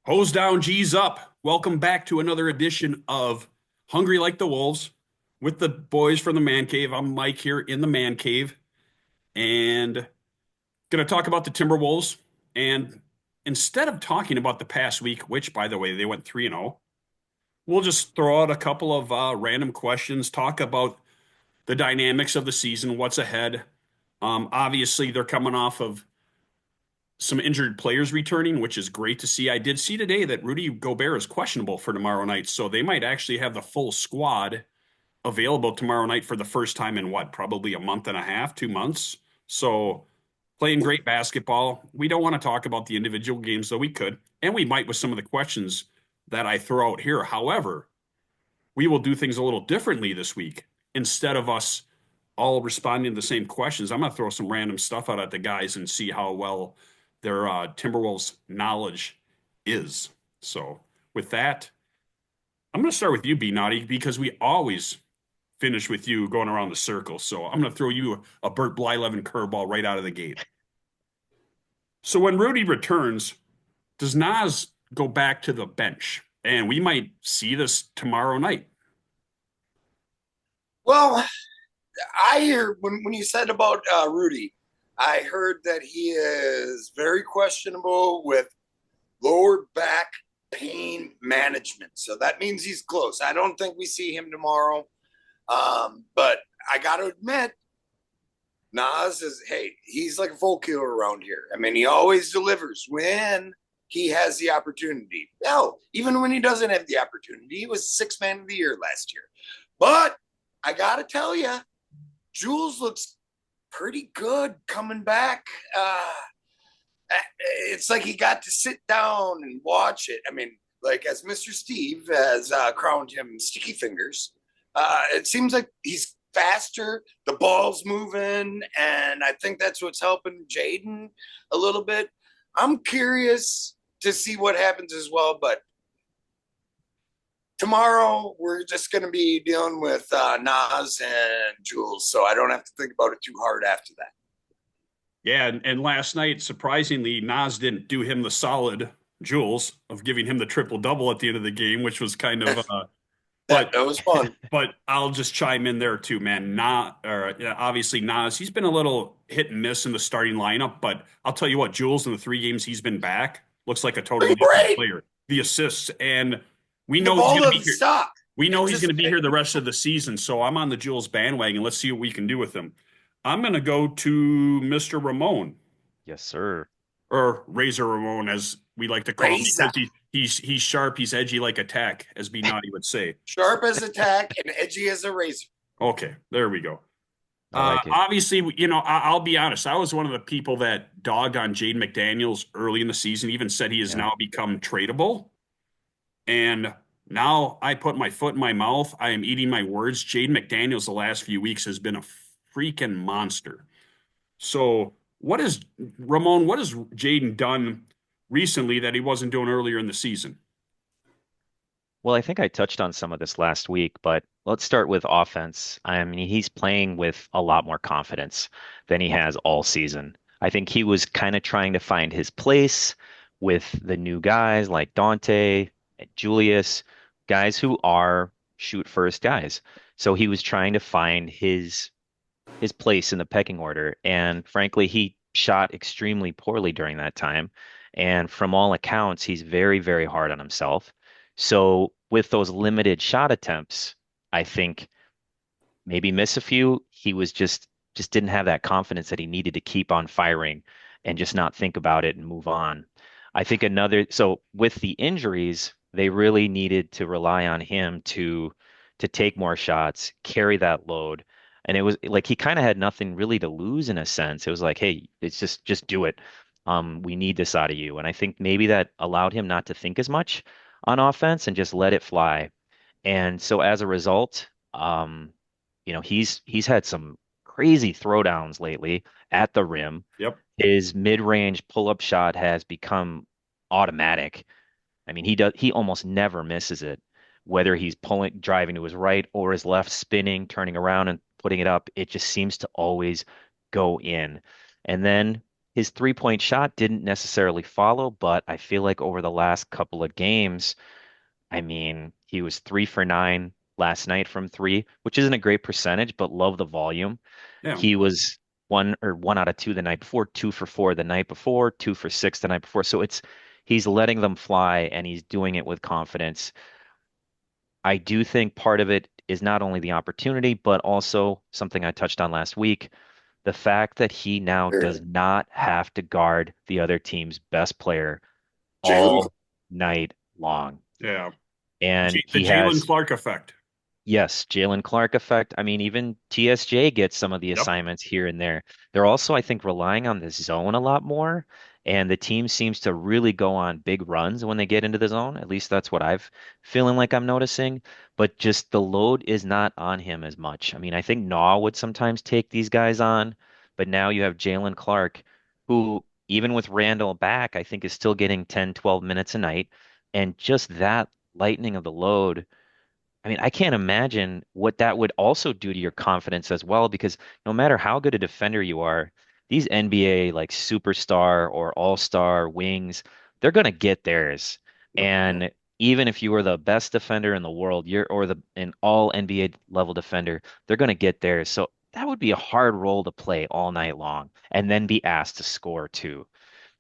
Hose down, G's up. Welcome back to another edition of Hungry Like the Wolves with the boys from the Man Cave. I'm Mike here in the Man Cave and going to talk about the Timberwolves. And instead of talking about the past week, which by the way, they went 3-0, we'll just throw out a couple of random questions, talk about the dynamics of the season, what's ahead. Obviously, they're coming off of some injured players returning, which is great to see. I did see today that Rudy Gobert is questionable for tomorrow night, so they might actually have the full squad available tomorrow night for the first time in what, probably a month and a half, 2 months. So playing great basketball. We don't want to talk about the individual games, though we could, and we might with some of the questions that I throw out here. However, we will do things a little differently this week. Instead of us all responding to the same questions, I'm going to throw some random stuff out at the guys and see how well their Timberwolves knowledge is. So, with that, I'm going to start with you, B Naughty, because we always finish with you going around the circle. So, I'm going to throw you a Burt Blyleven curveball right out of the gate. So, when Rudy returns, does Nas go back to the bench? And we might see this tomorrow night. Well, I hear when you said about Rudy, I heard that he is very questionable with lower back pain management. So that means he's close. I don't think we see him tomorrow. But I got to admit, Nas is, hey, he's like a folk hero around here. I mean, he always delivers when he has the opportunity. No, even when he doesn't have the opportunity, he was sixth man of the year last year. But I got to tell you, Jules looks pretty good coming back. It's like he got to sit down and watch it. I mean, like as Mr. Steve has crowned him Sticky Fingers, it seems like he's faster. The ball's moving, and I think that's what's helping Jaden a little bit. I'm curious to see what happens as well, but tomorrow we're just going to be dealing with Nas and Jules, so I don't have to think about it too hard after that. Yeah, and last night, surprisingly, Nas didn't do him the solid, Jules, of giving him the triple double at the end of the game, which was kind of that, but that was fun. but I'll just chime in there too, man. Not or yeah, obviously Nas, he's been a little hit and miss in the starting lineup, but I'll tell you what, Jules in the 3 games he's been back looks like a totally different Great. player. The assists, and we The know he's ball going to be doesn't here. stop. We know It he's going just to be here the rest of the season, so I'm on the Jules bandwagon. Let's see what we can do with him. I'm going to go to Mr. Ramon Yes, sir. or Razor Ramon, as we like to call him, razor because he's sharp, he's edgy like a tack, as B Naughty would say. sharp as a tack and edgy as a razor. Okay, there we go. I like it. Obviously, I'll be honest. I was one of the people that dogged on Jaden McDaniels early in the season, even said he has Yeah. now become tradable. And now I put my foot in my mouth. I am eating my words. Jaden McDaniels the last few weeks has been a freaking monster. So, what has Jaden done recently that he wasn't doing earlier in the season? Well, I think I touched on some of this last week, but let's start with offense. I mean, he's playing with a lot more confidence than he has all season. I think he was kind of trying to find his place with the new guys like Dante, Julius, guys who are shoot first guys. So he was trying to find his place in the pecking order. And frankly, he shot extremely poorly during that time. And from all accounts, he's very, very hard on himself. So with those limited shot attempts, I think maybe miss a few. He was just didn't have that confidence that he needed to keep on firing and just not think about it and move on. I think so with the injuries, they really needed to rely on him to take more shots, carry that load. And it was like he kind of had nothing really to lose in a sense. It was like, hey, it's just do it. We need this out of you. And I think maybe that allowed him not to think as much on offense and just let it fly. And so as a result, he's had some crazy throwdowns lately at the rim. Yep. His mid-range pull-up shot has become automatic. I mean, he almost never misses it, whether he's driving to his right or his left, spinning, turning around and putting it up. It just seems to always go in. And then his 3-point shot didn't necessarily follow, but I feel like over the last couple of games, I mean, he was 3 for 9 last night from three, which isn't a great percentage, but love the volume. Yeah. He was 1 out of 2 the night before, 2 for 4 the night before, 2 for 6 the night before. So he's letting them fly and he's doing it with confidence. I do think part of it is not only the opportunity, but also something I touched on last week, the fact that he now does not have to guard the other team's best player Jalen. all night long. Yeah. And The he Jalen has, Clark effect. yes, Jalen Clark effect. I mean, even TSJ gets some of the Yep. assignments here and there. They're also, I think, relying on the zone a lot more. And the team seems to really go on big runs when they get into the zone. At least that's what I've feeling like I'm noticing. But just the load is not on him as much. I mean, I think Naw would sometimes take these guys on, but now you have Jalen Clark, who, even with Randall back, I think is still getting 10, 12 minutes a night. And just that lightening of the load. I mean, I can't imagine what that would also do to your confidence as well, because no matter how good a defender you are, these NBA like superstar or all-star wings, they're going to get theirs. Yep. And even if you were the best defender in the world, you're or the an all NBA level defender, they're going to get theirs. So that would be a hard role to play all night long and then be asked to score too.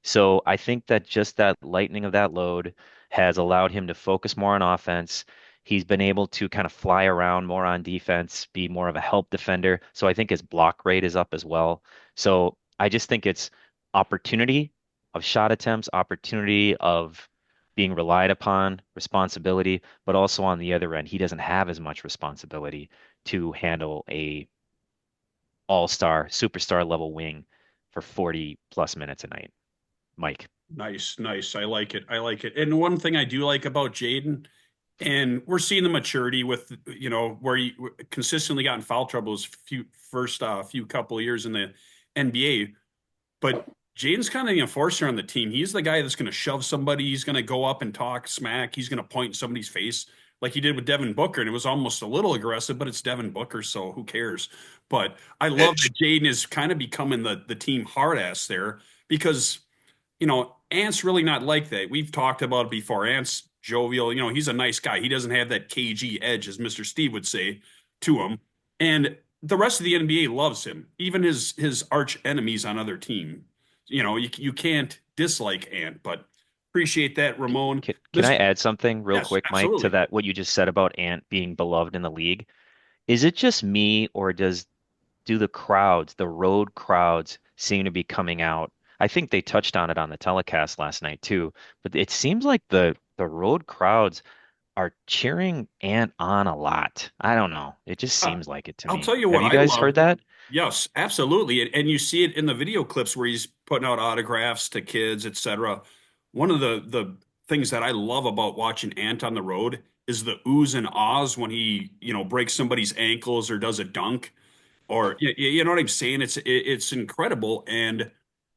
So I think that just that lightening of that load has allowed him to focus more on offense. He's been able to kind of fly around more on defense, be more of a help defender. So I think his block rate is up as well. So I just think it's opportunity of shot attempts, opportunity of being relied upon, responsibility, but also on the other end, he doesn't have as much responsibility to handle a all-star, superstar level wing for 40 plus minutes a night. Mike. Nice, nice. I like it. I like it. And one thing I do like about Jaden, and we're seeing the maturity with, where he consistently got in foul trouble his few couple of years in the NBA. But Jaden's kind of the enforcer on the team. He's the guy that's going to shove somebody. He's going to go up and talk smack. He's going to point in somebody's face like he did with Devin Booker. And it was almost a little aggressive, but it's Devin Booker, so who cares? But I love Mitch. that Jaden is kind of becoming the team hard ass there because Ant's really not like that. We've talked about it before. Ant's jovial. He's a nice guy. He doesn't have that cagey edge, as Mr. Steve would say, to him. And the rest of the NBA loves him, even his arch enemies on other team. You can't dislike Ant, but appreciate that, Ramon. Can This, I add something real yes, quick, Mike, to absolutely. that what you just said about Ant being beloved in the league? Is it just me, or do the crowds, the road crowds, seem to be coming out? I think they touched on it on the telecast last night too, but it seems like the road crowds are cheering Ant on a lot. I don't know. It just Uh, seems like it to I'll me. tell you Have what you I guys heard love. that? Yes, absolutely. And you see it in the video clips where he's putting out autographs to kids, etc. One of the things that I love about watching Ant on the road is the oohs and ahs when he, breaks somebody's ankles or does a dunk or you know what I'm saying? It's incredible. And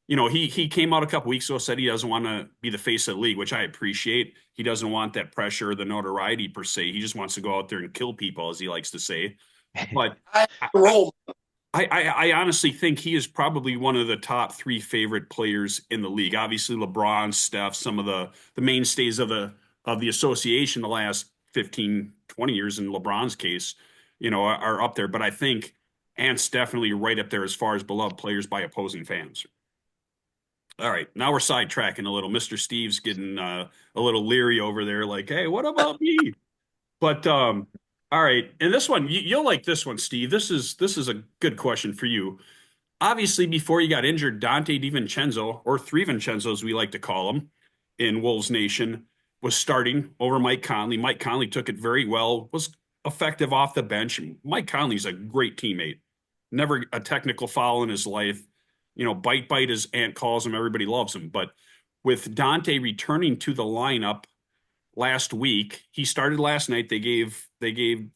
he came out a couple weeks ago, said he doesn't want to be the face of the league, which I appreciate. He doesn't want that pressure or the notoriety per se. He just wants to go out there and kill people, as he likes to say. But I I, roll. I honestly think he is probably one of the top three favorite players in the league. Obviously, LeBron, Steph, some of the mainstays of the association the last 15, 20 years in LeBron's case, are up there. But I think Ant's definitely right up there as far as beloved players by opposing fans. All right, now we're sidetracking a little. Mr. Steve's getting a little leery over there, like, hey, what about me? But all right, and this one you'll like this one, Steve. This is a good question for you. Obviously, before you got injured, Dante DiVincenzo, or Three Vincenzos, we like to call him in Wolves Nation, was starting over Mike Conley. Mike Conley took it very well, was effective off the bench. Mike Conley's a great teammate. Never a technical foul in his life. Bite, as Ant calls him. Everybody loves him. But with Dante returning to the lineup last week, he started last night. They gave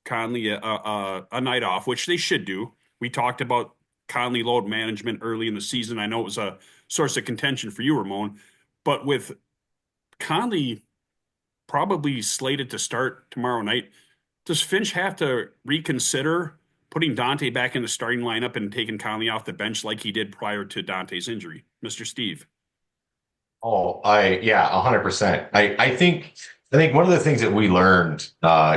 Conley a night off, which they should do. We talked about Conley load management early in the season. I know it was a source of contention for you, Ramon, but with Conley probably slated to start tomorrow night, does Finch have to reconsider putting Dante back in the starting lineup and taking Conley off the bench like he did prior to Dante's injury? Mr. Steve. Oh, yeah, 100%. I think one of the things that we learned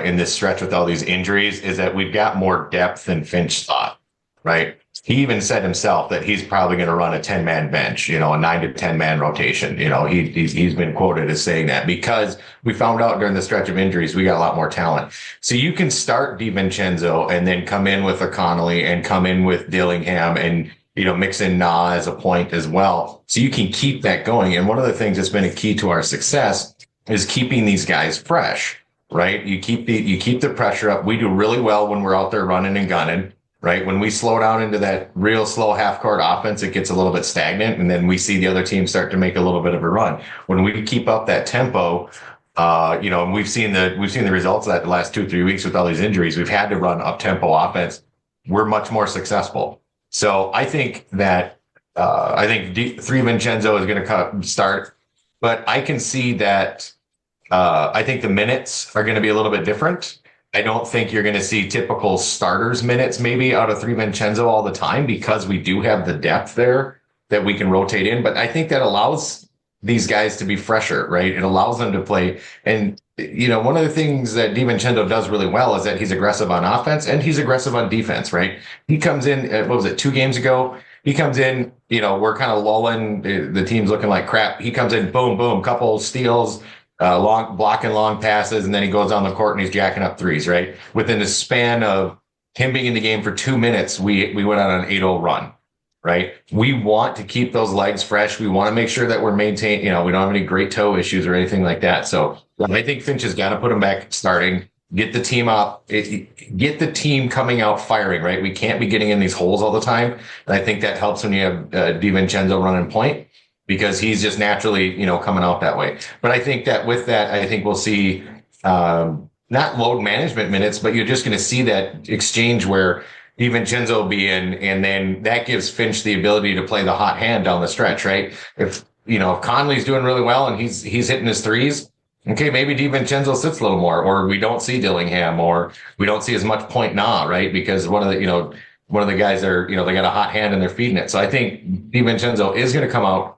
in this stretch with all these injuries is that we've got more depth than Finch thought, right? He even said himself that he's probably going to run a 10-man bench, a 9 to 10 man rotation. He's been quoted as saying that because we found out during the stretch of injuries, we got a lot more talent. So you can start DiVincenzo and then come in with a Connolly and come in with Dillingham and mix in Na as a point as well. So you can keep that going. And one of the things that's been a key to our success is keeping these guys fresh, right? You keep the pressure up. We do really well when we're out there running and gunning, right? When we slow down into that real slow half court offense, it gets a little bit stagnant. And then we see the other team start to make a little bit of a run. When we keep up that tempo, and we've seen the results of that the last 2-3 weeks with all these injuries. We've had to run up tempo offense. We're much more successful. So I think that three Vincenzo is going to start, but I can see that. I think the minutes are going to be a little bit different. I don't think you're going to see typical starters minutes maybe out of three Vincenzo all the time because we do have the depth there that we can rotate in. But I think that allows these guys to be fresher, right? It allows them to play. And, one of the things that DiVincenzo does really well is that he's aggressive on offense and he's aggressive on defense, right? He comes in, what was it, 2 games ago? He comes in, we're kind of lulling, the team's looking like crap. He comes in, boom, boom, couple steals, long blocking long passes, and then he goes on the court and he's jacking up threes, right? Within the span of him being in the game for 2 minutes, we went on an 8-0 run, right? We want to keep those legs fresh. We want to make sure that we're maintaining, we don't have any great toe issues or anything like that. So I think Finch has got to put him back starting, get the team up, get the team coming out firing, right? We can't be getting in these holes all the time. And I think that helps when you have DiVincenzo running point because he's just naturally, coming out that way. But I think that with that, I think we'll see not load management minutes, but you're just going to see that exchange where DiVincenzo will be in, and then that gives Finch the ability to play the hot hand down the stretch, right? If Conley's doing really well and he's hitting his threes, okay, maybe DiVincenzo sits a little more, or we don't see Dillingham, or we don't see as much point now, right? Because one of the guys are, they got a hot hand and they're feeding it. So I think DiVincenzo is going to come out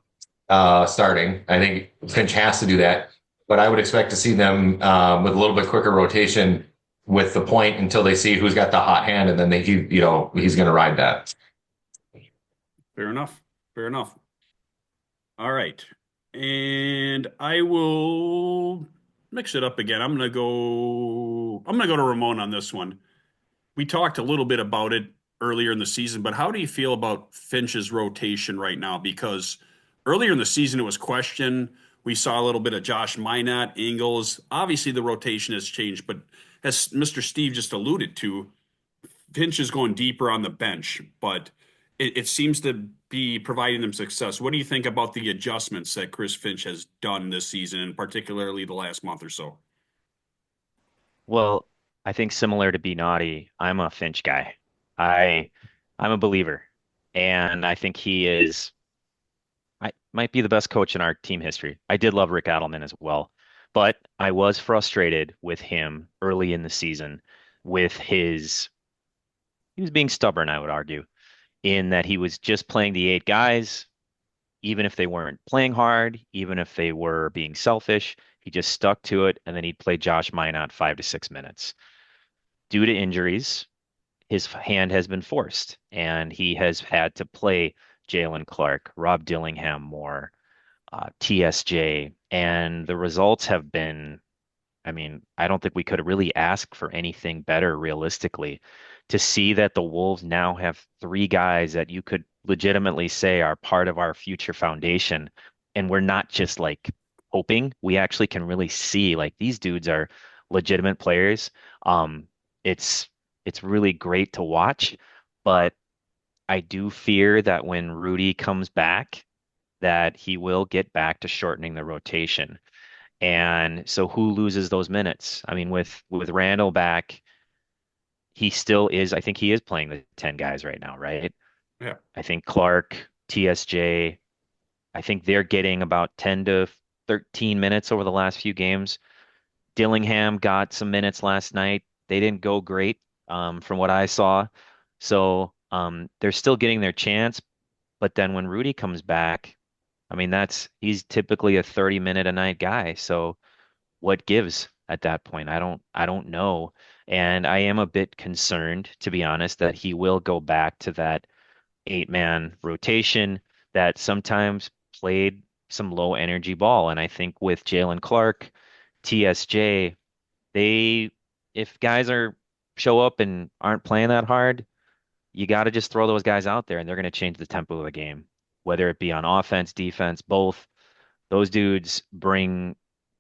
starting. I think Finch has to do that, but I would expect to see them with a little bit quicker rotation with the point until they see who's got the hot hand, and then he's going to ride that. Fair enough. Fair enough. All right. And I will mix it up again. I'm gonna go to Ramon on this one. We talked a little bit about it earlier in the season, but how do you feel about Finch's rotation right now? Because earlier in the season it was questioned. We saw a little bit of Josh Minott, Ingles. Obviously the rotation has changed, but as Mr. Steve just alluded to, Finch is going deeper on the bench, but it seems to be providing them success. What do you think about the adjustments that Chris Finch has done this season, and particularly the last month or so? Well, I think similar to B Naughty, I'm a Finch guy. I I'm a believer, and I think he is. I might be the best coach in our team history. I did love Rick Adelman as well, but I was frustrated with him early in the season with he was being stubborn, I would argue, in that he was just playing the 8 guys, even if they weren't playing hard, even if they were being selfish, he just stuck to it, and then he'd play Josh Minott 5 to 6 minutes. Due to injuries, his hand has been forced, and he has had to play Jalen Clark, Rob Dillingham more, TSJ, and the results have been, I mean, I don't think we could really ask for anything better realistically. To see that the Wolves now have 3 guys that you could legitimately say are part of our future foundation, and we're not just like hoping, we actually can really see like these dudes are legitimate players. Um, it's really great to watch, but I do fear that when Rudy comes back, that he will get back to shortening the rotation. And so who loses those minutes? I mean, with Randall back, he still is, I think he is playing the 10 guys right now, right? Yeah. I think Clark, TSJ, I think they're getting about 10 to 13 minutes over the last few games. Dillingham got some minutes last night. They didn't go great. from what I saw. So they're still getting their chance, but then when Rudy comes back, I mean he's typically a 30-minute a night guy. So what gives at that point? I don't know. And I am a bit concerned, to be honest, that he will go back to that 8-man rotation that sometimes played some low energy ball. And I think with Jalen Clark, TSJ, they if guys are show up and aren't playing that hard, you got to just throw those guys out there and they're going to change the tempo of the game, whether it be on offense, defense, both. Those dudes bring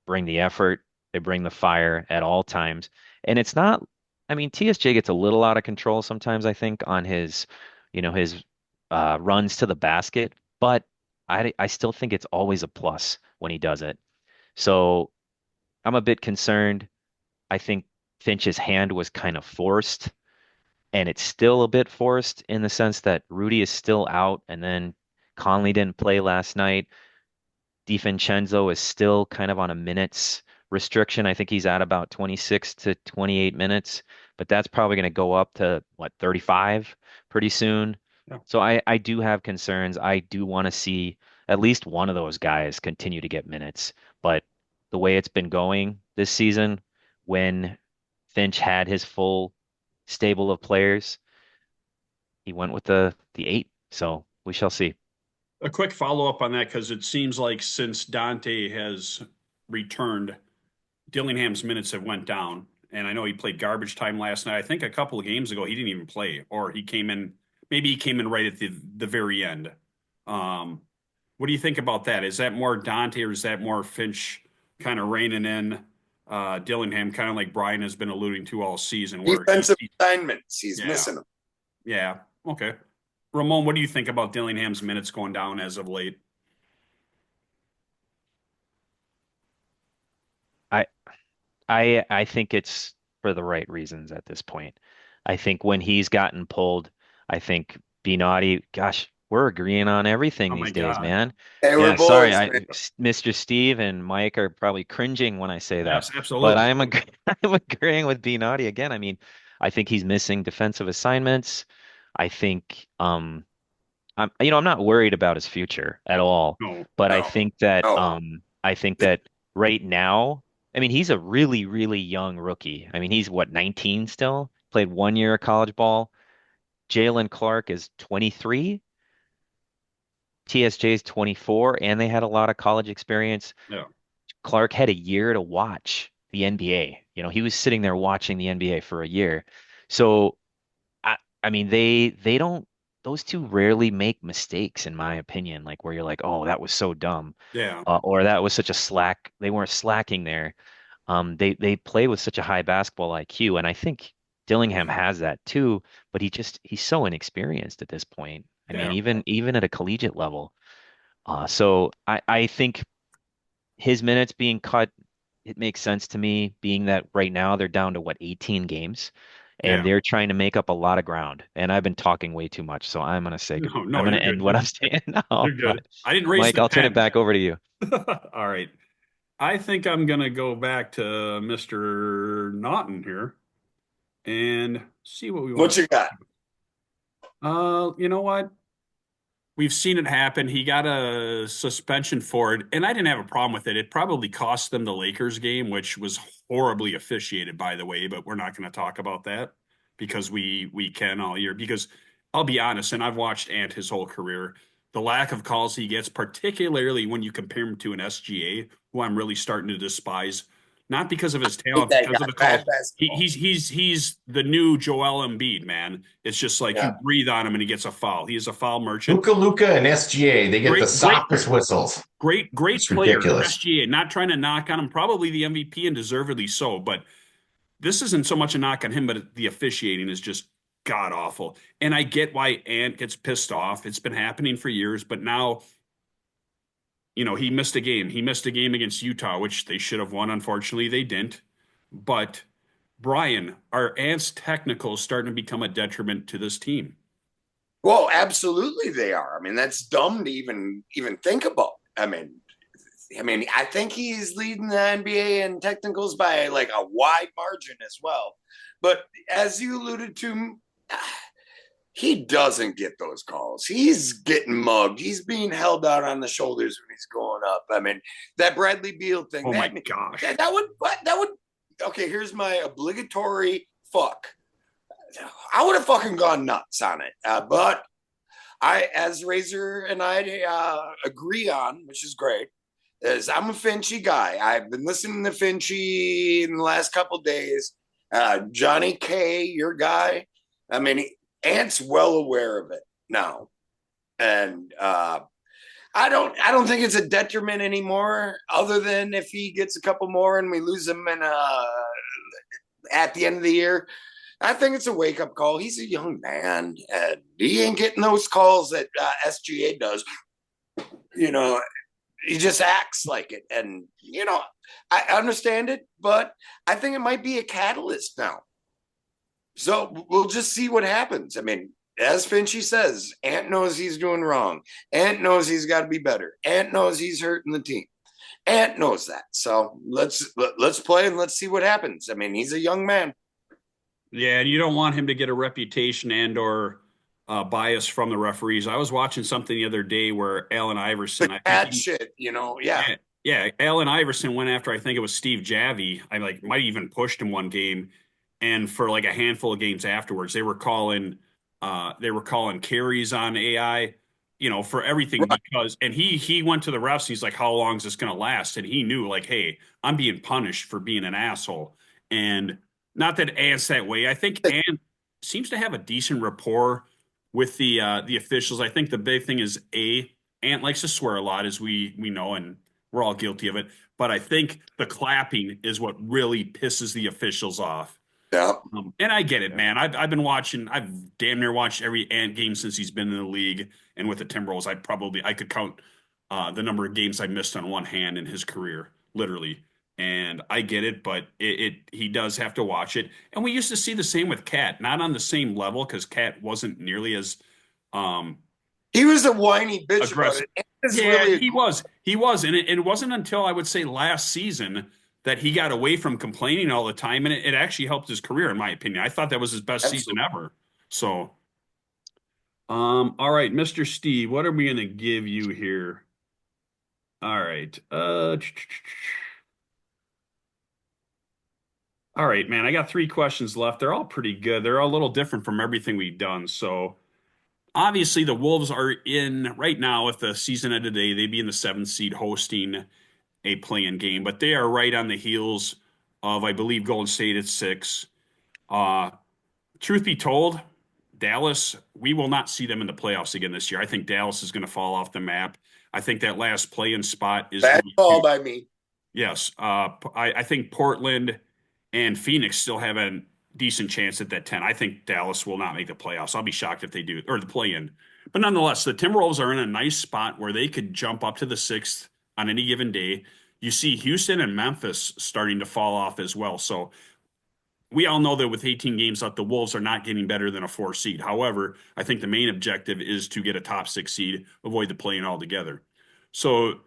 the effort, they bring the fire at all times. And it's not, I mean, TSJ gets a little out of control sometimes, I think, on his runs to the basket, but I still think it's always a plus when he does it. So I'm a bit concerned. I think Finch's hand was kind of forced, and it's still a bit forced in the sense that Rudy is still out, and then Conley didn't play last night. DiVincenzo is still kind of on a minutes restriction. I think he's at about 26 to 28 minutes, but that's probably going to go up to what, 35 pretty soon. Yeah. So I do have concerns. I do want to see at least one of those guys continue to get minutes. But the way it's been going this season, when Finch had his full stable of players, he went with the eight. So we shall see. A quick follow up on that because it seems like since Dante has returned, Dillingham's minutes have went down. And I know he played garbage time last night. I think a couple of games ago he didn't even play, or he came in. Maybe he came in right at the very end. What do you think about that? Is that more Dante or is that more Finch kind of reining in Dillingham, kind of like Brian has been alluding to all season? Where Defensive assignments, he's Yeah. missing them. Yeah. Okay. Ramon, what do you think about Dillingham's minutes going down as of late? I I think it's for the right reasons at this point. I think when he's gotten pulled, I think Benatti, gosh, we're agreeing on everything Oh my these days, God. man. They were Yeah, sorry, boys, man. Mr. Steve and Mike are probably cringing when I say that, Yes, but absolutely. I'm agreeing with Benatti again. I mean, I think he's missing defensive assignments. I think I'm not worried about his future at all, No. but No, no. I think that right now, I mean, he's a really, really young rookie. I mean, he's what, 19 still? Played 1 year of college ball. Jalen Clark is 23. TSJ is 24, and they had a lot of college experience. Yeah. Clark had a year to watch the NBA. He was sitting there watching the NBA for a year. So I mean, they don't, those two rarely make mistakes, in my opinion, like where you're like, oh, that was so dumb, Yeah. or that was such a slack. They weren't slacking there. They play with such a high basketball IQ, and I think Dillingham has that too, but he's so inexperienced at this point. I mean, Yeah. even at a collegiate level. So I think his minutes being cut, it makes sense to me, being that right now they're down to what, 18 games, and Yeah. they're trying to make up a lot of ground. And I've been talking way too much, so I'm gonna say No, I'm gonna you're end good. what I'm saying now. You're good. But I didn't raise Mike, the I'll turn it pen. back over to you. All right. I think I'm gonna go back to Mr. Naughton here and see what we want What to. you got? You know what? We've seen it happen. He got a suspension for it, and I didn't have a problem with it. It probably cost them the Lakers game, which was horribly officiated, by the way, but we're not going to talk about that because we can all year. Because I'll be honest, and I've watched Ant his whole career, the lack of calls he gets, particularly when you compare him to an SGA, who I'm really starting to despise, not because of his Hate talent, that because guy. of the calls. Bad basketball. He's the new Joel Embiid, man. It's just like you Yeah. breathe on him and he gets a foul. He is a foul merchant. Luka and SGA, they get Great- the softest whistles. Great It's player. ridiculous. SGA, not trying to knock on him, probably the MVP and deservedly so. But this isn't so much a knock on him, but the officiating is just god awful. And I get why Ant gets pissed off. It's been happening for years, but now, he missed a game. He missed a game against Utah, which they should have won. Unfortunately, they didn't. But Brian, are Ant's technicals starting to become a detriment to this team? Well, absolutely they are. I mean, that's dumb to even think about. I mean, I think he's leading the NBA in technicals by like a wide margin as well. But as you alluded to, he doesn't get those calls. He's getting mugged. He's being held out on the shoulders when he's going up. I mean, that Bradley Beal thing. Oh my gosh. That would. Okay, here's my obligatory fuck. I would have fucking gone nuts on it. But as Razor and I agree on, which is great, is I'm a Finchy guy. I've been listening to Finchy in the last couple of days. Johnny K, your guy. I mean, Ant's well aware of it now, and I don't think it's a detriment anymore. Other than if he gets a couple more and we lose him at the end of the year, I think it's a wake up call. He's a young man, and he ain't getting those calls that SGA does. You know, he just acts like it, and I understand it, but I think it might be a catalyst now. So we'll just see what happens. I mean, as Finchy says, Ant knows he's doing wrong. Ant knows he's got to be better. Ant knows he's hurting the team. Ant knows that. So let's play and let's see what happens. I mean, he's a young man. Yeah, and you don't want him to get a reputation and or bias from the referees. I was watching something the other day where Allen Iverson, Bad shit, yeah. Yeah, Allen Iverson went after, I think it was Steve Javie. I might even pushed him one game. And for like a handful of games afterwards, they were calling carries on AI, for everything because, and he went to the refs. He's like, how long is this going to last? And he knew like, hey, I'm being punished for being an asshole. And not that Ant's that way. I think Ant seems to have a decent rapport with the officials. I think the big thing is Ant likes to swear a lot, as we know, and we're all guilty of it. But I think the clapping is what really pisses the officials off. Yeah. And I get it, man. I've been watching. I've damn near watched every Ant game since he's been in the league. And with the Timberwolves, I could count the number of games I missed on one hand in his career, literally. And I get it, but he does have to watch it. And we used to see the same with Cat, not on the same level because Cat wasn't nearly as he was a whiny bitch aggressive. About it. Yeah, he was, and it wasn't until I would say last season that he got away from complaining all the time, and it actually helped his career, in my opinion. I thought that was his best season ever. So, all right, Mr. Steve, what are we going to give you here? All right. All right, man, I got 3 questions left. They're all pretty good. They're all a little different from everything we've done. So, obviously, the Wolves are in right now. If the season ended today, they'd be in the 7th seed hosting a play-in game, but they are right on the heels of, I believe, Golden State at 6. Truth be told, Dallas, we will not see them in the playoffs again this year. I think Dallas is going to fall off the map. I think that last play-in spot is bad call by me. Yes, I think Portland and Phoenix still have a decent chance at that 10. I think Dallas will not make the playoffs. I'll be shocked if they do, or the play-in. But nonetheless, the Timberwolves are in a nice spot where they could jump up to the 6th on any given day. You see Houston and Memphis starting to fall off as well. So we all know that with 18 games left, the Wolves are not getting better than a 4 seed. However, I think the main objective is to get a top 6 seed, avoid the play-in altogether. So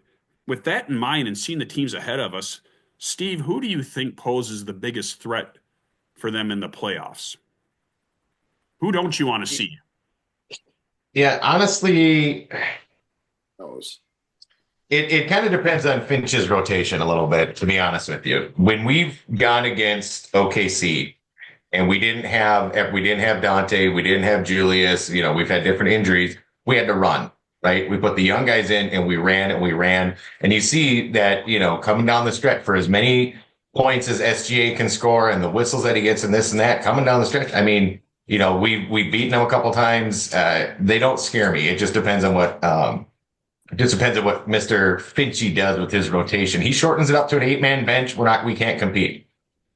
with that in mind and seeing the teams ahead of us, Steve, who do you think poses the biggest threat for them in the playoffs? Who don't you want to see? Yeah, honestly, it kind of depends on Finch's rotation a little bit, to be honest with you. When we've gone against OKC and we didn't have Dante, we didn't have Julius, we've had different injuries, we had to run, right? We put the young guys in and we ran. And you see that, coming down the stretch for as many points as SGA can score and the whistles that he gets and this and that coming down the stretch. I mean, we've beaten them a couple times. They don't scare me. It just depends on what Mr. Finchy does with his rotation. He shortens it up to an 8-man bench. We can't compete.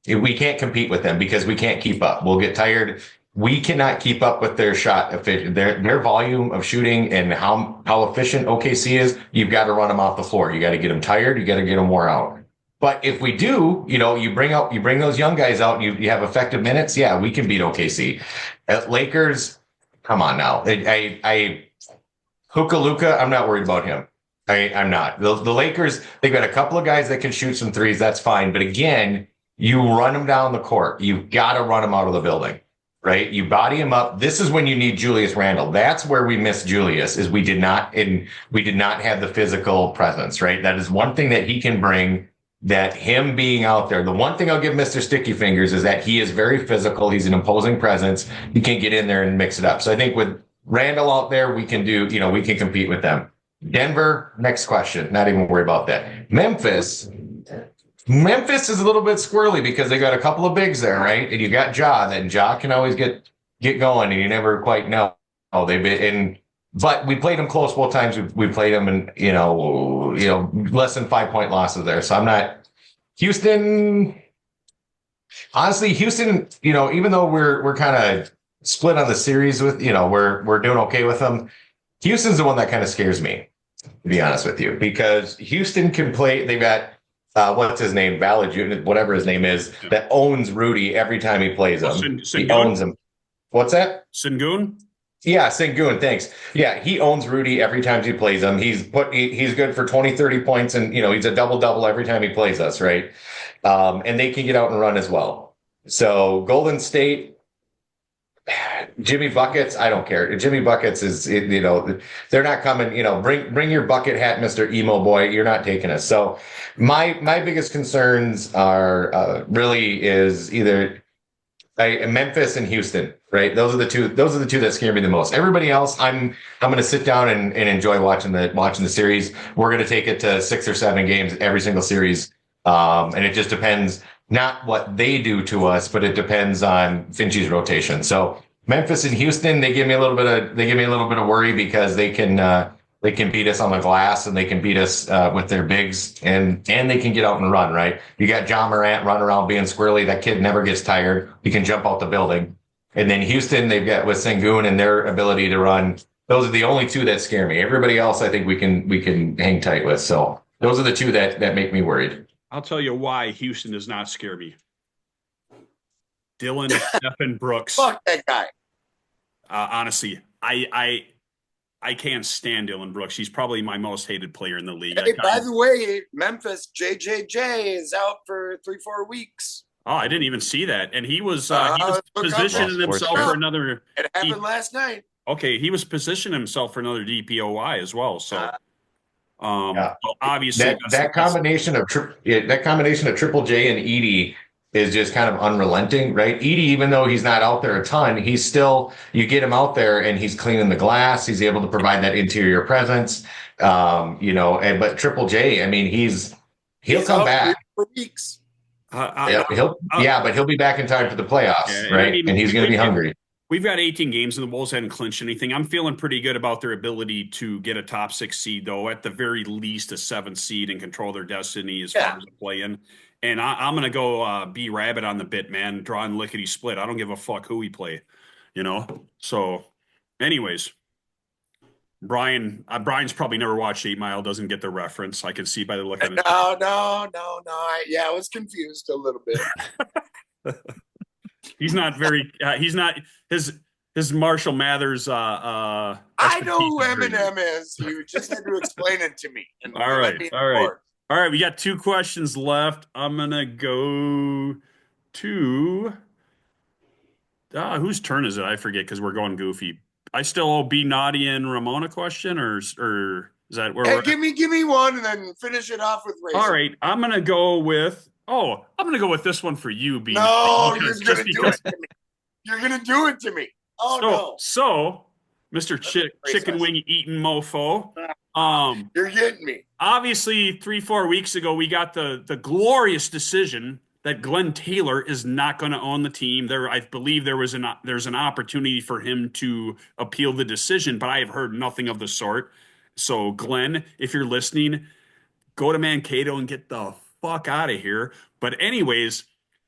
We can't compete with them because we can't keep up. We'll get tired. We cannot keep up with their shot efficient, their volume of shooting and how efficient OKC is. You've got to run them off the floor. You got to get them tired. You got to get them wore out. But if we do, you bring those young guys out and you have effective minutes. Yeah, we can beat OKC. Lakers, come on now. Hookah Luka, I'm not worried about him. I'm not. The Lakers, they've got a couple of guys that can shoot some threes. That's fine. But again, you run him down the court. You've got to run him out of the building, right? You body him up. This is when you need Julius Randle. That's where we miss Julius is we did not have the physical presence, right? That is one thing that he can bring, that him being out there. The one thing I'll give Mr. Sticky Fingers is that he is very physical. He's an imposing presence. He can get in there and mix it up. So I think with Randle out there, we can we can compete with them. Denver, next question. Not even worry about that. Memphis is a little bit squirrely because they got a couple of bigs there, right? And you got Ja, and Ja can always get going, and you never quite know. Oh, but we played them close both times. We played them in less than 5-point losses there. So I'm not Houston. Honestly, Houston, even though we're kind of split on the series with, we're doing okay with them. Houston's the one that kind of scares me, to be honest with you, because Houston can play. They've got what's his name, Ballard, whatever his name is, that owns Rudy every time he plays him. He owns him. What's that? Sengun? Yeah, Sengun, thanks. Yeah, he owns Rudy every time he plays him. He's good for 20, 30 points, and he's a double-double every time he plays us, right? And they can get out and run as well. So Golden State, Jimmy Buckets, I don't care. Jimmy Buckets is, they're not coming, bring your bucket hat, Mr. Emo Boy. You're not taking us. So my biggest concerns are really is either Memphis and Houston, right? Those are the two that scare me the most. Everybody else, I'm going to sit down and enjoy watching the series. We're going to take it to 6 or 7 games every single series. And it just depends not what they do to us, but it depends on Finchie's rotation. So Memphis and Houston, they give me a little bit of worry because they can beat us on the glass and they can beat us with their bigs and they can get out and run, right? You got John Morant running around being squirrely. That kid never gets tired. He can jump out the building. And then Houston, they've got with Sengun and their ability to run. Those are the only two that scare me. Everybody else, I think we can hang tight with. So those are the two that make me worried. I'll tell you why Houston does not scare me. Dylan Stephen Brooks. Fuck that guy. Honestly, I can't stand Dylan Brooks. He's probably my most hated player in the league. Hey, by the way, Memphis, JJJ is out for 3-4 weeks. Oh, I didn't even see that. And he was positioning himself for another. It happened last night. Okay, he was positioning himself for another DPOY as well. So, Yeah. obviously, that combination of Triple J and Edie is just kind of unrelenting, right? Edie, even though he's not out there a ton, he's still, you get him out there and he's cleaning the glass. He's able to provide that interior presence, but Triple J, I mean, he'll come back for weeks. But he'll be back in time for the playoffs, right? And he's going to be hungry. We've got 18 games and the Wolves hadn't clinched anything. I'm feeling pretty good about their ability to get a top 6 seed, though, at the very least a 7th seed and control their destiny as far as the play-in. And I'm going to go be rabbit on the bit, man, drawing lickety split. I don't give a fuck who we play, So, anyways, Brian's probably never watched 8 Mile, doesn't get the reference. I can see by the look on his No. I was confused a little bit. He's not very. He's not his Marshall Mathers. I know who Eminem is. You just had to explain it to me. All right. We got 2 questions left. I'm gonna go to. Whose turn is it? I forget because we're going goofy. I still owe B Naughty and Ramon a question, or is that where? Hey, give me one and then finish it off with Razor. All right, I'm gonna go with. I'm gonna go with this one for you, B. No, you're gonna do it to me. You're gonna do it to me. So, Mr. Chicken Wing eating mofo. You're getting me. Obviously, 3-4 weeks ago, we got the glorious decision that Glenn Taylor is not going to own the team. I believe there's an opportunity for him to appeal the decision, but I have heard nothing of the sort. So, Glenn, if you're listening, go to Mankato and get the fuck out of here. But anyways,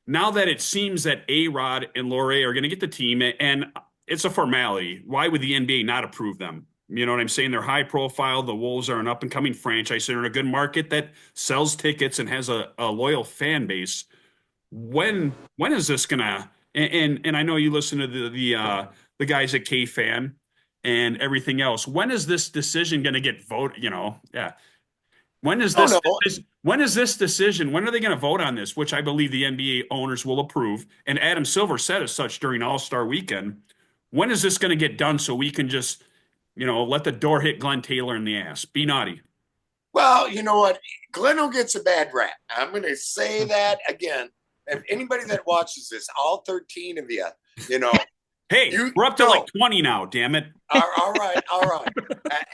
now that it seems that A-Rod and Loré are going to get the team, and it's a formality, why would the NBA not approve them? You know what I'm saying? They're high profile. The Wolves are an up-and-coming franchise. They're in a good market that sells tickets and has a loyal fan base. When is this gonna? And I know you listen to the guys at K-Fan and everything else. When is this decision gonna get voted? When is Oh this, no. when is this decision? When are they going to vote on this? Which I believe the NBA owners will approve. And Adam Silver said as such during All-Star weekend. When is this going to get done so we can just, let the door hit Glenn Taylor in the ass? Be naughty. Well, you know what? Gleno gets a bad rap. I'm going to say that again. If anybody that watches this, all 13 of you, you know, Hey, you we're up to know, like 20 now, damn it. all right, all right.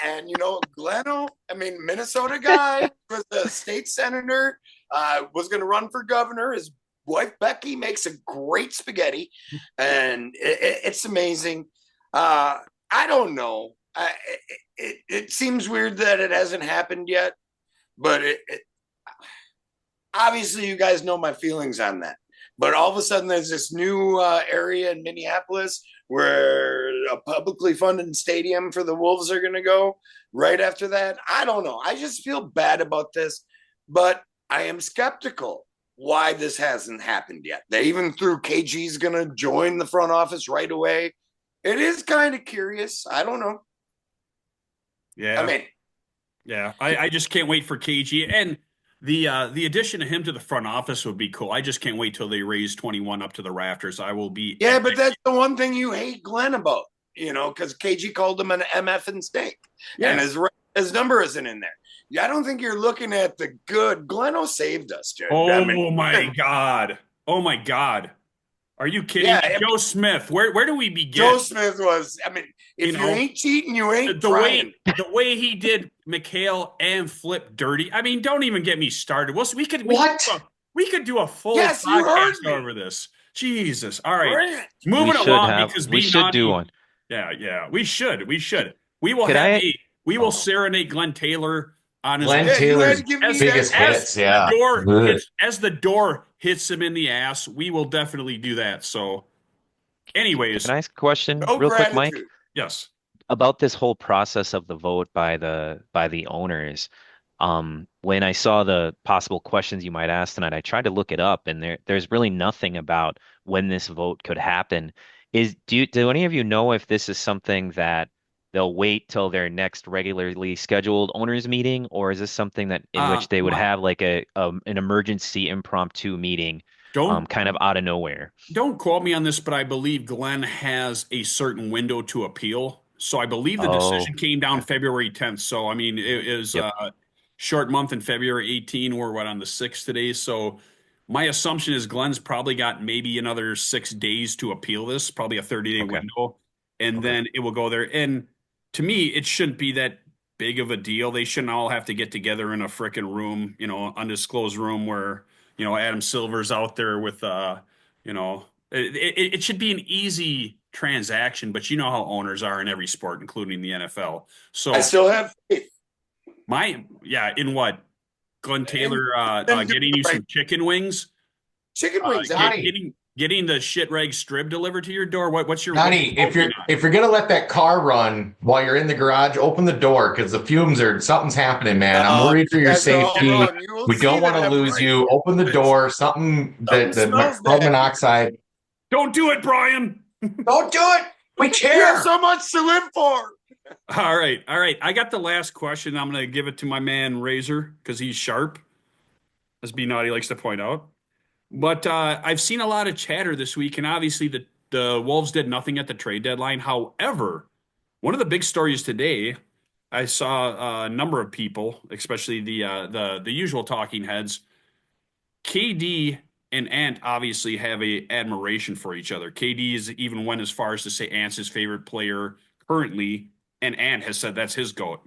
And you know, Gleno, I mean, Minnesota guy, was a state senator, was going to run for governor. His wife Becky makes a great spaghetti, and it's amazing. I don't know. It seems weird that it hasn't happened yet, but obviously you guys know my feelings on that. But all of a sudden, there's this new area in Minneapolis where a publicly funded stadium for the Wolves are going to go right after that. I don't know. I just feel bad about this, but I am skeptical why this hasn't happened yet. They even threw KG's going to join the front office right away. It is kind of curious. I don't know. Yeah. I mean, yeah. I just can't wait for KG. And the addition of him to the front office would be cool. I just can't wait till they raise 21 up to the rafters. I will be. yeah, but that's the one thing you hate Glenn about, because KG called him an MF and steak, and his number isn't in there. Yeah, I don't think you're looking at the good. Gleno saved us, dude. Oh my God. Oh my God. Are you kidding me? Joe Smith. Where do we begin? Joe Smith was, I mean, if you ain't cheating, you ain't trying. The way he did McHale and Flip dirty. I mean, don't even get me started. We could do a full podcast over this. Jesus. All right. Moving along because we should do one. Yeah. We should. We will serenade Glenn Taylor on his Taylor's biggest hits. Yeah. As the door hits him in the ass, we will definitely do that. So, anyways, can I ask a question real quick, Mike? Yes. About this whole process of the vote by the owners. When I saw the possible questions you might ask tonight, I tried to look it up, and there's really nothing about when this vote could happen. Do any of you know if this is something that they'll wait till their next regularly scheduled owners meeting, or is this something that in which they would have like an emergency impromptu meeting, kind of out of nowhere? Don't quote me on this, but I believe Glenn has a certain window to appeal. So I believe the decision came down February 10th. So I mean, it is a short month in February 18. We're on the 6th today. So my assumption is Glenn's probably got maybe another 6 days to appeal this, probably a 30-day window, and then it will go there. And to me, it shouldn't be that big of a deal. They shouldn't all have to get together in a freaking room, undisclosed room where, Adam Silver's out there with, it should be an easy transaction, but you know how owners are in every sport, including the NFL. So I still have faith. In what? Glenn Taylor getting you some chicken wings? Chicken wings, getting the shit rag strib delivered to your door. What's your Donnie, if you're gonna let that car run while you're in the garage, open the door because the fumes something's happening, man. I'm worried for your safety. We don't want to lose you. Open the door. The carbon monoxide. Don't do it, Brian. Don't do it. We have so much to live for. All right. I got the last question. I'm going to give it to my man Razor because he's sharp, as B Naughty likes to point out. But I've seen a lot of chatter this week, and obviously the Wolves did nothing at the trade deadline. However, one of the big stories today, I saw a number of people, especially the usual talking heads. KD and Ant obviously have a admiration for each other. KD is even went as far as to say Ant's his favorite player currently, and Ant has said that's his GOAT.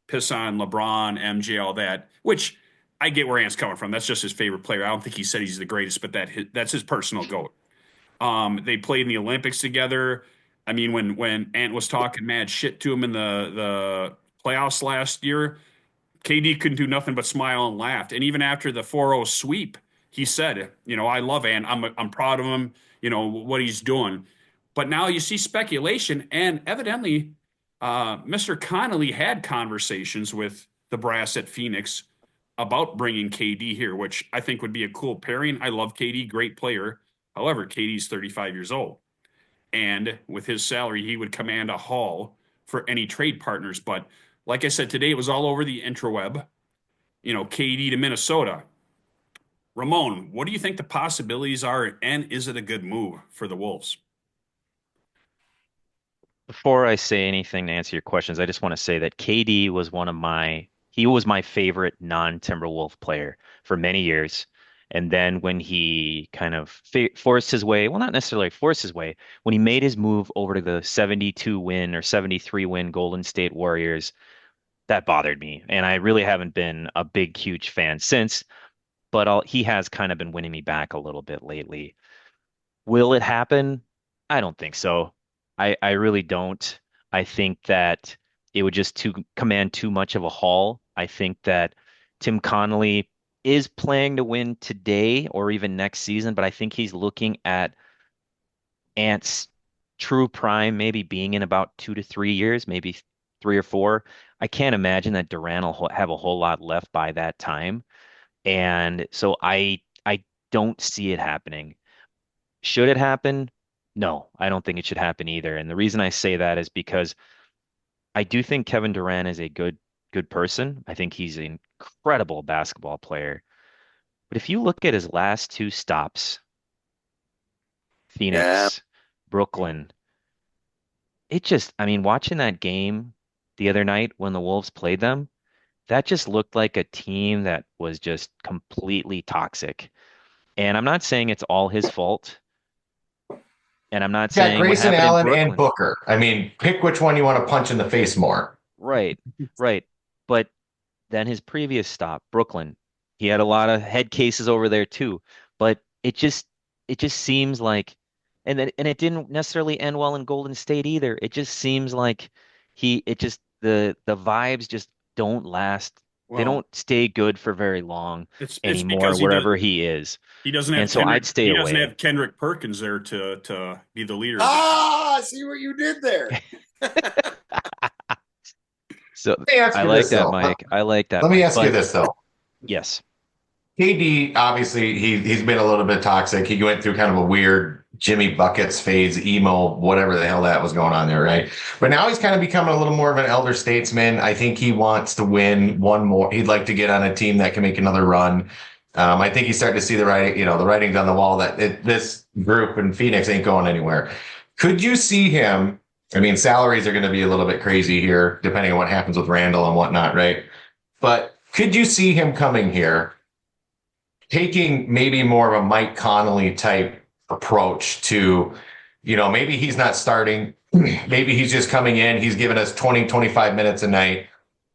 Piss on LeBron, MJ, all that, which I get where Ant's coming from. That's just his favorite player. I don't think he said he's the greatest, but that's his personal GOAT. They played in the Olympics together. I mean, when Ant was talking mad shit to him in the playoffs last year, KD couldn't do nothing but smile and laugh. And even after the 4-0 sweep, he said, I love Ant. I'm proud of him, what he's doing. But now you see speculation, and evidently Mr. Connolly had conversations with the brass at Phoenix about bringing KD here, which I think would be a cool pairing. I love KD, great player. However, KD's 35 years old. And with his salary, he would command a haul for any trade partners. But like I said, today it was all over the intraweb. KD to Minnesota. Ramon, what do you think the possibilities are, and is it a good move for the Wolves? Before I say anything to answer your questions, I just want to say that KD was he was my favorite non-Timberwolf player for many years. And then when he kind of forced his way, well, not necessarily forced his way, when he made his move over to the 72 win or 73 win Golden State Warriors, that bothered me. And I really haven't been a big, huge fan since, but he has kind of been winning me back a little bit lately. Will it happen? I don't think so. I really don't. I think that it would just command too much of a haul. I think that Tim Connolly is playing to win today or even next season, but I think he's looking at Ant's true prime maybe being in about 2 to 3 years, maybe 3 or 4. I can't imagine that Durant will have a whole lot left by that time. And so I don't see it happening. Should it happen? No, I don't think it should happen either. And the reason I say that is because I do think Kevin Durant is a good person. I think he's an incredible basketball player. But if you look at his last 2 stops, Yeah. Phoenix, Brooklyn, I mean, watching that game the other night when the Wolves played them, that just looked like a team that was just completely toxic. And I'm not saying it's all his fault. And I'm not Yeah, saying what Grayson happened in Allen and Brooklyn. Booker. I mean, pick which one you want to punch in the face more. Right, right. But then his previous stop, Brooklyn, he had a lot of head cases over there too. But it just seems like, and it didn't necessarily end well in Golden State either. It just seems like the vibes just don't last. They Well, don't stay good for very long it's anymore because he does wherever he is. he doesn't And have so Kendrick I'd stay he doesn't away. have Kendrick Perkins there to be the leader of the team. Ah, see what you did there. So Let me ask I you like this that, though. Mike. I like that, Let me Mike. ask you But this though. yes. KD, obviously, he's been a little bit toxic. He went through kind of a weird Jimmy Buckets phase, emo, whatever the hell that was going on there, right? But now he's kind of becoming a little more of an elder statesman. I think he wants to win one more. He'd like to get on a team that can make another run. I think he's starting to see the writing's on the wall that this group in Phoenix ain't going anywhere. Could you see him? I mean, salaries are going to be a little bit crazy here, depending on what happens with Randall and whatnot, right? But could you see him coming here, taking maybe more of a Mike Connolly type approach to, maybe he's not starting. Maybe he's just coming in. He's giving us 20, 25 minutes a night.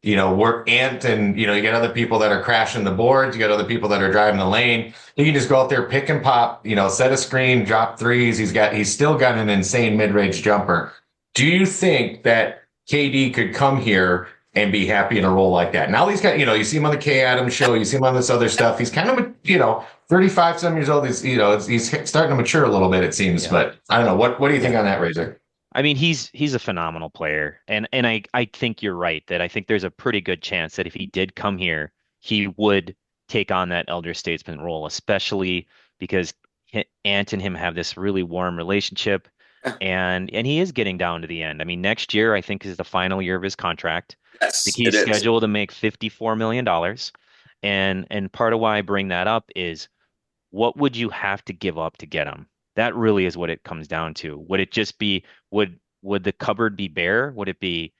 We're Ant and, you get other people that are crashing the boards. You got other people that are driving the lane. He can just go out there, pick and pop, set a screen, drop threes. He's still got an insane mid-range jumper. Do you think that KD could come here and be happy in a role like that? Now he's got, you see him on the Kay Adams show, you see him on this other stuff. He's kind of, 35 some years old. He's starting to mature a little bit, it seems. Yeah. But I don't know. What do you think on that, Razor? I mean, he's a phenomenal player, and I think you're right that I think there's a pretty good chance that if he did come here, he would take on that elder statesman role, especially because Ant and him have this really warm relationship, and he is getting down to the end. I mean, next year I think is the final year of his contract. I Yes, think he's it is. scheduled to make $54 million, and part of why I bring that up is what would you have to give up to get him? That really is what it comes down to. Would it just be would the cupboard be bare? Would it be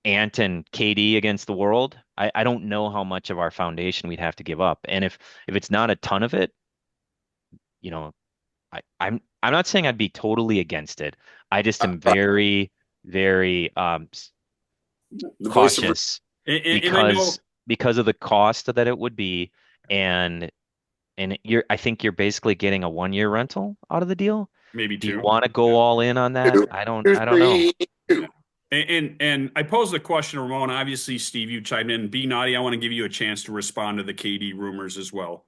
Ant and KD against the world? I don't know how much of our foundation we'd have to give up. And if it's not a ton of it, you know, I'm not saying I'd be totally against it. I just am very, very The voice of cautious And I know because of the cost that it would be, and I think you're basically getting a 1 year rental out of the deal. maybe Do you two. want to go all in on that? two, I don't know. two. And I posed the question, Ramon. Obviously, Steve, you chimed in. Be naughty. I want to give you a chance to respond to the KD rumors as well.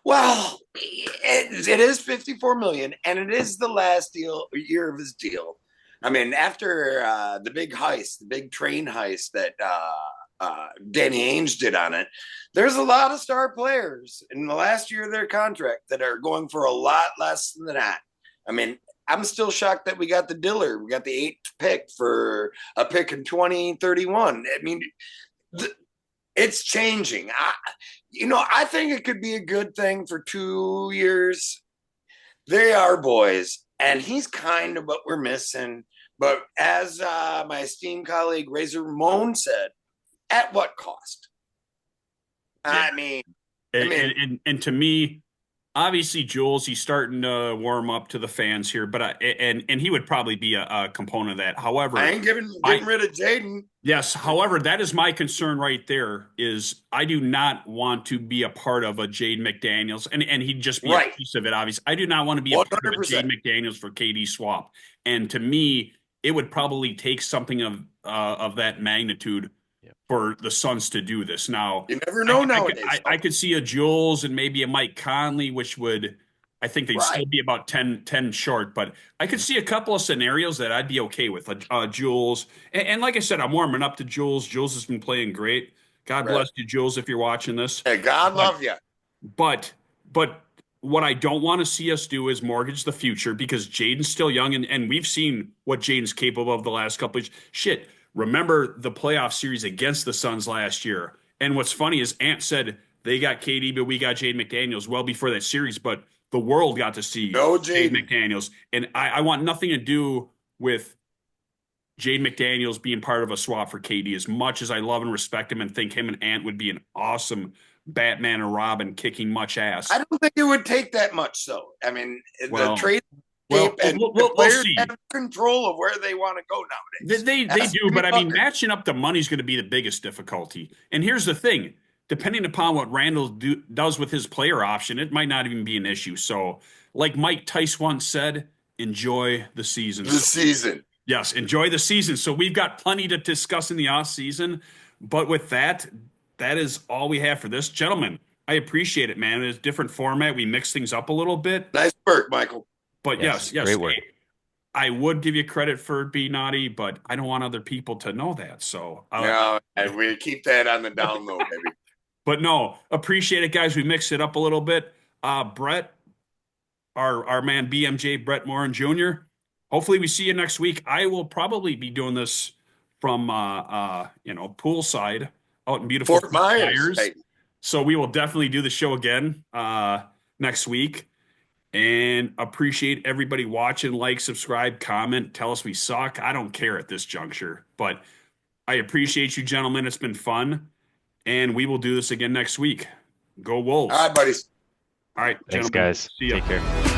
Well, it is 54 million, and it is the last year of his deal. I mean, after the big heist, the big train heist that Danny Ainge did on it, there's a lot of star players in the last year of their contract that are going for a lot less than that. I mean, I'm still shocked that we got the Diller. We got the 8th pick for a pick in 2031. I mean, it's changing. I think it could be a good thing for 2 years. They are boys, and he's kind of what we're missing. But as my esteemed colleague Razor Ramon said, at what cost? Yeah. I mean, And to me, obviously, Jules, he's starting to warm up to the fans here, but and he would probably be a component of that. However, I ain't getting rid of Jaden. Yes, however, that is my concern right there. Is I do not want to be a part of a Jade McDaniels, and he'd just be a piece of it. Obviously, I do not want to be a part of a Jade McDaniels for KD swap. And to me, it would probably take something of that magnitude for the Suns to do this. Now, you never know nowadays. I could see a Jules and maybe a Mike Conley, which would, I think they'd still be about 10 short, but I could see a couple of scenarios that I'd be okay with. Jules, and like I said, I'm warming up to Jules. Jules has been playing great. God bless you, Jules, if you're watching this. Hey, God love you. But what I don't want to see us do is mortgage the future, because Jaden's still young, and we've seen what Jaden's capable of the last couple of shit. Remember the playoff series against the Suns last year. And what's funny is Ant said they got KD, but we got Jade McDaniels well before that series, but the world got to see Jade McDaniels. And I want nothing to do with Jade McDaniels being part of a swap for KD, as much as I love and respect him and think him and Ant would be an awesome Batman and Robin kicking much ass. I don't think it would take that much, though. I mean, the trade we'll see. Have control of where they want to go nowadays. They do, but I mean, matching up the money is going to be the biggest difficulty. And here's the thing: depending upon what Randall does with his player option, it might not even be an issue. So, like Mike Tice once said, enjoy the season. Yes, enjoy the season. So we've got plenty to discuss in the off season, but with that is all we have for this, gentlemen. I appreciate it, man. It's a different format. We mix things up a little bit. Nice work, Michael. But yes, great work. I would give you credit for being naughty, but I don't want other people to know that. So and we keep that on the down low, baby. But no, appreciate it, guys. We mixed it up a little bit. Brett, our man BMJ, Brett Morin Jr. Hopefully we see you next week. I will probably be doing this from poolside out in beautiful Fort Myers. So we will definitely do the show again next week. And appreciate everybody watching. Like, subscribe, comment, tell us we suck. I don't care at this juncture, but I appreciate you, gentlemen. It's been fun, and we will do this again next week. Go Wolves. All right, buddies. All right, thanks, gentlemen. guys. See ya. Take care.